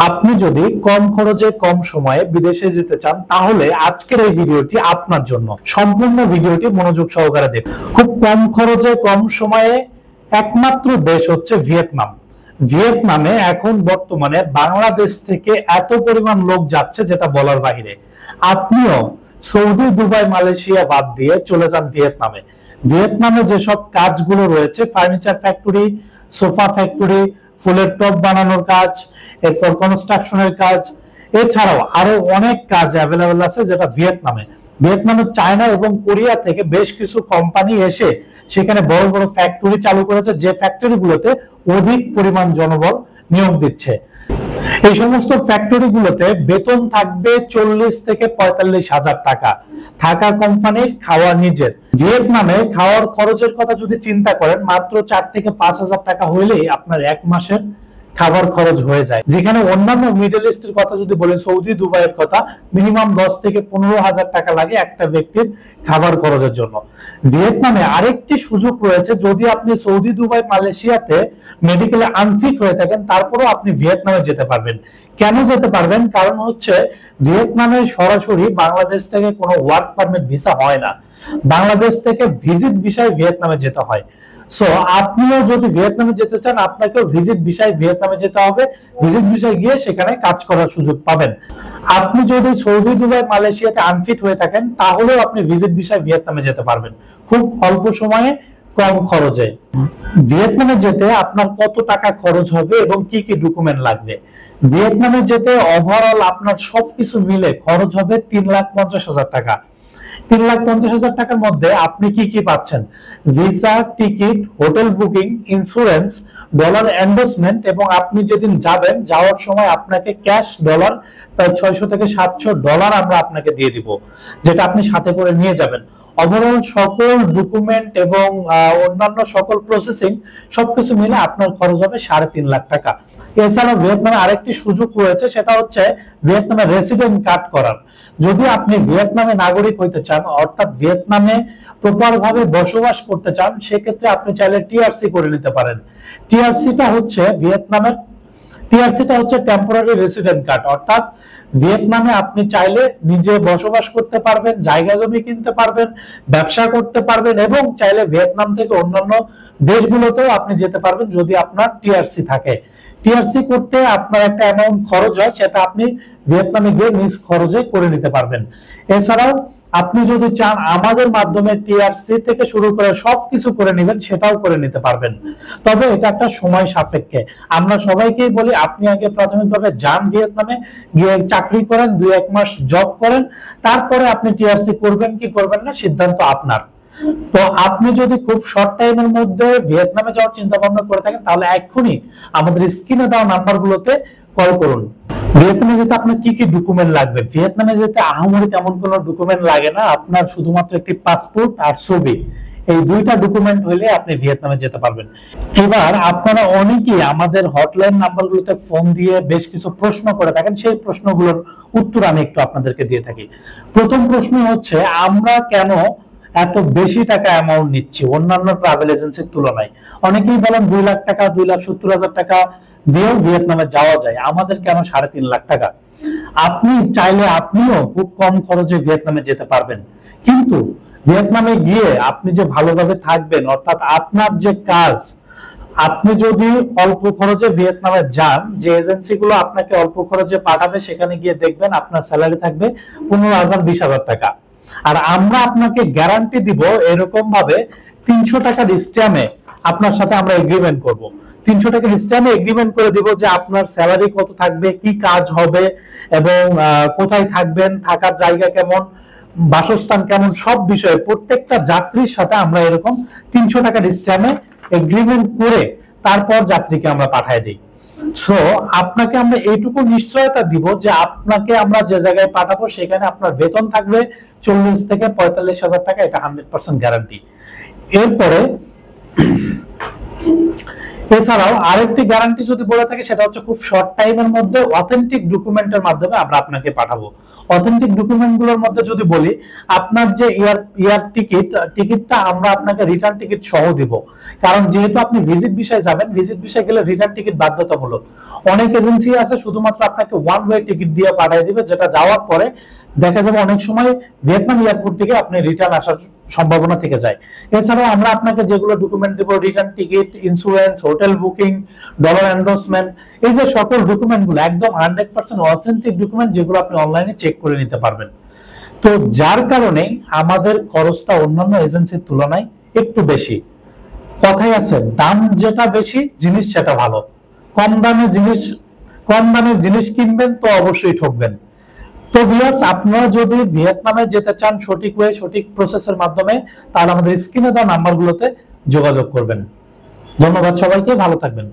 আপনি যদি কম খরচে কম সময়ে বিদেশে যেতে চান তাহলে আজকের এই ভিডিওটি আপনার জন্য। সম্পূর্ণ ভিডিওটি মনোযোগ সহকারে দেখুন। খুব কম খরচে কম সময়ে একমাত্র দেশ হচ্ছে ভিয়েতনাম। ভিয়েতনামে এখন বর্তমানে বাংলাদেশ থেকে এত পরিমাণ লোক যাচ্ছে যেটা বলার বাইরে। আপনিও সৌদি, দুবাই, মালয়েশিয়া বাদ দিয়ে চলে যান ভিয়েতনামে। ভিয়েতনামে যেসব কাজগুলো রয়েছে, ফার্নিচার ফ্যাক্টরি, সোফা ফ্যাক্টরি, ফুলের টব বানানোর কাজ, এরপর কনস্ট্রাকশনের কাজ, এছাড়াও আরো অনেক কাজ অ্যাভেলেবেল আছে যেটা ভিয়েতনামের চায়না এবং কোরিয়া থেকে বেশ কিছু কোম্পানি এসে সেখানে বড় বড় ফ্যাক্টরি চালু করেছে, যে ফ্যাক্টরিগুলোতে অধিক পরিমাণ জনবল নিয়োগ দিচ্ছে। এই সমস্ত ফ্যাক্টরিগুলোতে বেতন থাকবে 40 থেকে 45,000 টাকা। থাকা কোম্পানির, খাওয়া নিজের। ভিয়েতনামে খাওয়ার খরচের কথা যদি চিন্তা করেন, মাত্র 4 থেকে 5,000 টাকা হইলেই আপনার এক মাসের খাবার খরচ হয়ে যায়। যেখানে অন্যান্য মিডল ইস্টের কথা যদি বলেন, সৌদি, দুবাইয়ের কথা, মিনিমাম 10 থেকে 15,000 টাকা লাগে একটা ব্যক্তির খাবার খরচের জন্য। ভিয়েতনামে আরেকটি সুযোগ রয়েছে, যদি আপনি সৌদি, দুবাই, মালয়েশিয়াতে মেডিকেলে আনফিট হয়ে থাকেন তারপরেও আপনি ভিয়েতনামে যেতে পারবেন। কেন যেতে পারবেন? কারণ হচ্ছে ভিয়েতনামে সরাসরি বাংলাদেশ থেকে কোনো ওয়ার্ক পারমিট ভিসা হয় না। বাংলাদেশ থেকে ভিজিট ভিসায় ভিয়েতনামে যেতে হয়। সো আপনিও যদি ভিয়েতনামে যেতে চান, আপনাকেও ভিজিট ভিসায় ভিয়েতনামে যেতে হবে। ভিজিট ভিসায় গিয়ে সেখানে কাজ করার সুযোগ পাবেন। আপনি যদি সৌদি, দুবাই, মালয়েশিয়াতে আনফিট হয়ে থাকেন তাহলেও আপনি ভিজিট ভিসায় ভিয়েতনামে যেতে পারবেন খুব অল্প সময়ে, কম খরচে। ভিয়েতনামে যেতে আপনার কত টাকা খরচ হবে এবং কি কি ডকুমেন্ট লাগবে? ভিয়েতনামে যেতে ওভারঅল আপনার সবকিছু মিলে খরচ হবে 3,50,000 টাকা। 3,50,000 টাকার মধ্যে আপনি কি কি পাচ্ছেন? Visa, ticket, hotel booking, insurance, dollar endorsement, এবং আপনি যেদিন যাবেন যাওয়ার সময় আপনাকে ক্যাশ ডলার প্রায় 600 থেকে 700 ডলার আমরা আপনাকে দিয়ে দিব, যেটা আপনি সাথে করে নিয়ে যাবেন। ওভারঅল সকল ডকুমেন্ট এবং অন্যান্য সকল প্রসেসিং সবকিছু মিলে আপনার খরচ হবে 3.5 লাখ টাকা। এছাড়া ভিয়েতনামে আরেকটি সুযোগ রয়েছে, সেটা হচ্ছে ভিয়েতনামে রেসিডেন্ট কার্ড করার। যদি আপনি ভিয়েতনামে নাগরিক হইতে চান, অর্থাৎ ভিয়েতনামে প্রপার ভাবে বসবাস করতে চান, সেক্ষেত্রে আপনি চাইলে টিআরসি করে নিতে পারেন। টিআরসিটা হচ্ছে টেম্পোরারি রেসিডেন্ট কার্ড, অর্থাৎ ভিয়েতনামে আপনি চাইলে নিজে বসবাস করতে পারবেন, জায়গা জমি কিনতে পারবেন, ব্যবসা করতে পারবেন, এবং চাইলে ভিয়েতনাম থেকে অন্যান্য দেশগুলোতেও আপনি যেতে পারবেন যদি আপনার টিআরসি থাকে। টিআরসি করতে আপনার একটা অ্যামাউন্ট খরচ হয়, সেটা আপনি ভিয়েতনামে গিয়ে নিজ খরচে করে নিতে পারবেন। এছাড়াও আপনি যদি চান আমাদের মাধ্যমে টিআরসি থেকে শুরু করে সবকিছু করে নেবেন, সেটাও করে নিতে পারবেন। তবে এটা একটা সময় সাপেক্ষে। আমরা সবাইকেই বলি আপনি আগে প্রাথমিকভাবে যান ভিয়েতনামে, গিয়ে চাকরি করেন, 2-1 মাস জব করেন, তারপরে আপনি টিআরসি করবেন কি করবেন না সিদ্ধান্ত আপনার। তো আপনি যদি খুব শর্ট টাইমের মধ্যে ভিয়েতনামে যাওয়ার চিন্তা ভাবনা করে থাকেন তাহলে এক্ষুনি আমাদের স্ক্রিনে দেওয়া নাম্বারগুলোতে কল করুন। ভিয়েতনামে যেতে আপনার কি কি ডকুমেন্ট লাগবে? ভিয়েতনামে যেতে আহামরি তেমন কোনো ডকুমেন্ট লাগে না। আপনার শুধুমাত্র একটি পাসপোর্ট আর ছবি, এই দুইটা ডকুমেন্ট হইলে আপনি ভিয়েতনামে যেতে পারবেন। এবার আপনারা অনেকেই আমাদের হটলাইন নাম্বারগুলোতে ফোন দিয়ে বেশ কিছু প্রশ্ন করে থাকেন, সেই প্রশ্নগুলোর উত্তর আমি একটু আপনাদেরকে দিয়ে থাকি। প্রথম প্রশ্ন হচ্ছে, আমরা কেন এত বেশি টাকা অ্যামাউন্ট নিচ্ছি অন্যান্য ট্রাভেল এজেন্সির তুলনায়? অনেকেই বলেন 2 লাখ টাকা, 2,70,000 টাকা দিয়েও ভিয়েতনামে যাওয়া যায়, আমাদের কেন 3.5 লাখ টাকা? আপনি চাইলে আপনিও খুব কম খরচে ভিয়েতনামে যেতে পারবেন, কিন্তু ভিয়েতনামে গিয়ে আপনি যে ভালোভাবে থাকবেন, অর্থাৎ আপনার যে কাজ, আপনি যদি অল্প খরচে ভিয়েতনামে যান, যে এজেন্সিগুলো আপনাকে অল্প খরচে পাঠাবে সেখানে গিয়ে দেখবেন আপনার স্যালারি থাকবে 15,000-20,000 টাকা। আর আমরা আপনাকে গ্যারান্টি দিব এরকম ভাবে 300 টাকার স্ট্যাম্পে আপনার সাথে আমরা এগ্রিমেন্ট করব। 300 টাকার স্ট্যাম্পে এগ্রিমেন্ট করে দিব যে আপনার স্যালারি কত থাকবে, কি কাজ হবে, এবং কোথায় থাকবেন, থাকার জায়গা কেমন, বাসস্থান কেমন, সব বিষয়ে প্রত্যেকটা যাত্রীর সাথে আমরা এরকম 300 টাকার স্ট্যাম্পে এগ্রিমেন্ট করে তারপর যাত্রীকে আমরা পাঠিয়ে দিই। সো আপনাকে আমরা এইটুকু নিশ্চয়তা দিব যে আপনাকে আমরা যে জায়গায় পাঠাবো সেখানে আপনার বেতন থাকবে 40 থেকে 45,000 টাকা, এটা 100% গ্যারান্টি। এছাড়াও আরেকটি গ্যারান্টি যদি বলে থাকি সেটা হচ্ছে খুব শর্ট টাইমের মধ্যে অথেন্টিক ডকুমেন্টের মাধ্যমে আমরা আপনাকে পাঠাবো। অথেন্টিক ডকুমেন্ট গুলোর মধ্যে যদি বলি, আপনার যে ইয়ার টিকিটটা আমরা আপনাকে রিটার্ন টিকিট সহ দিব। কারণ যেহেতু আপনি ভিজিট ভিসায় যাবেন, ভিজিট ভিসায় গেলে রিটার্ন টিকিট বাধ্যতামূলক। অনেক এজেন্সি আছে শুধুমাত্র আপনাকে ওয়ান ওয়ে টিকিট দিয়ে পাঠিয়ে দিবে, যেটা যাওয়ার পরে দেখা যাবে অনেক সময় ভিয়েতনাম এয়ারপোর্ট থেকে আপনি রিটার্ন আসার সম্ভাবনা থেকে যায়। এছাড়াও আমরা আপনাকে যেগুলো ডকুমেন্ট দেব, return ticket, insurance, hotel booking, dollar endorsement, এই যে সকল ডকুমেন্টগুলো একদম 100% অথেন্টিক ডকুমেন্ট, যেগুলো আপনি অনলাইনে চেক করে নিতে পারবেন। তো যার কারণে আমাদের খরচটা অন্যান্য এজেন্সির তুলনায় একটু বেশি। কথাই আছে, দাম যেটা বেশি জিনিস সেটা ভালো। কম দামের জিনিস কিনবেন তো অবশ্যই ঠকবেন। তো ভিউয়ার্স, আপনারা যদি ভিয়েতনামে যেতে চান সঠিক ওয়ে, সঠিক প্রসেসের মাধ্যমে, তাহলে আমাদের স্ক্রিনে দেওয়া নাম্বারগুলোতে যোগাযোগ করবেন। ধন্যবাদ সবাইকে, ভালো থাকবেন।